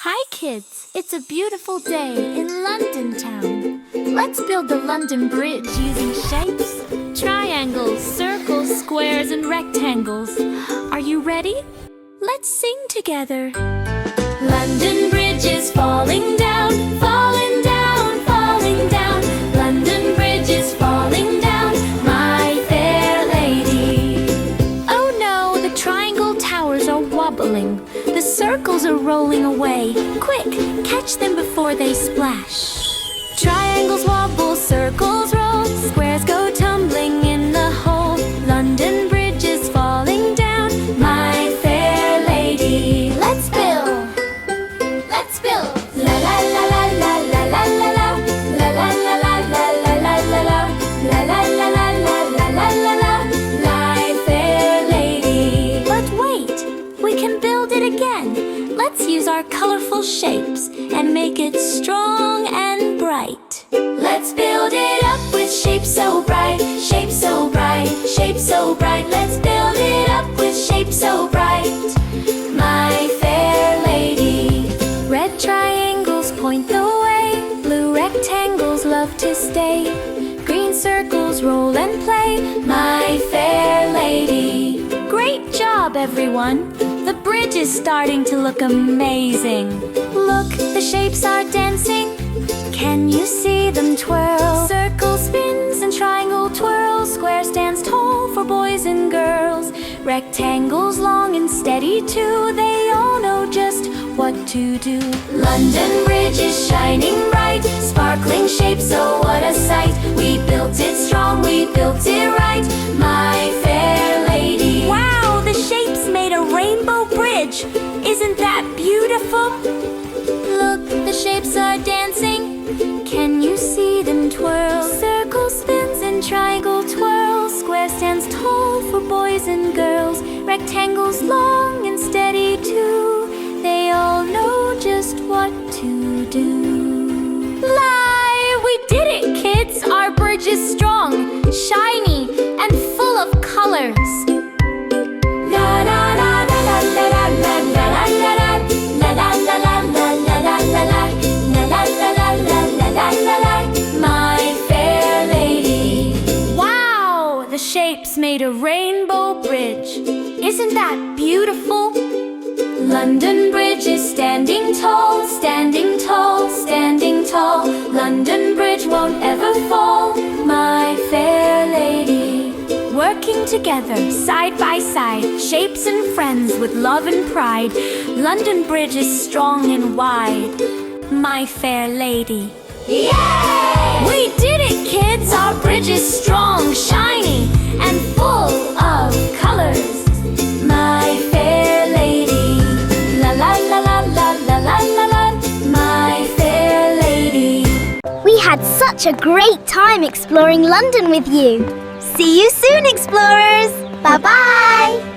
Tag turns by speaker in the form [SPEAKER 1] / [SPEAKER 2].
[SPEAKER 1] Hi kids, it's a beautiful day in London town. Let's build the London Bridge using shapes, triangles, circles, squares and rectangles. Are you ready? Let's sing together. London Bridge is falling down, falling down, falling down. London Bridge is falling down, my fair lady. Oh no, the triangle towers are wobbling. The circles are rolling away. Quick, catch them before they splash. Triangles wobble, circles roll, squares go tumbling in the hole. London Bridge is falling down, my fair lady. Let's build, let's build. La la la la la la la la la. La la la la la la la la la. La la la la la la la la la. My fair lady. But wait, we can build it again. Let's use our colorful shapes and make it strong and bright. Let's build it up with shapes so bright, shapes so bright, shapes so bright. Let's build it up with shapes so bright, my fair lady. Red triangles point the way, blue rectangles love to stay. Green circles roll and play, my fair lady. Great job, everyone! The bridge is starting to look amazing. Look, the shapes are dancing. Can you see them twirl? Circle spins and triangle twirls. Square stands tall for boys and girls. Rectangles long and steady too. They all know just what to do. London Bridge is shining bright, sparkling shapes, oh what a sight. We built it strong, we built it right, my fair lady. Wow, the shapes made a rainbow bridge. Isn't that beautiful? Look, the shapes are dancing. Can you see them twirl? Circle spins and triangle twirls. Square stands tall for boys and girls. Rectangles long and steady too. They all know just what to do. Live! We did it, kids! Our bridge is strong, shiny, and full of colors. La la la la la la la la la la la la la la la la la la. La la la, my fair lady. Wow, the shapes made a rainbow bridge. Isn't that beautiful? London Bridge is standing tall, standing tall, standing tall. London Bridge won't ever fall, my fair lady. Working together, side by side, shapes and friends with love and pride. London Bridge is strong and wide, my fair lady. Yay! We did it, kids! Our bridge is strong, shiny, and full of colors, my fair lady. La la la la la la la la la, my fair lady.
[SPEAKER 2] We had such a great time exploring London with you. See you soon, explorers! Bye-bye!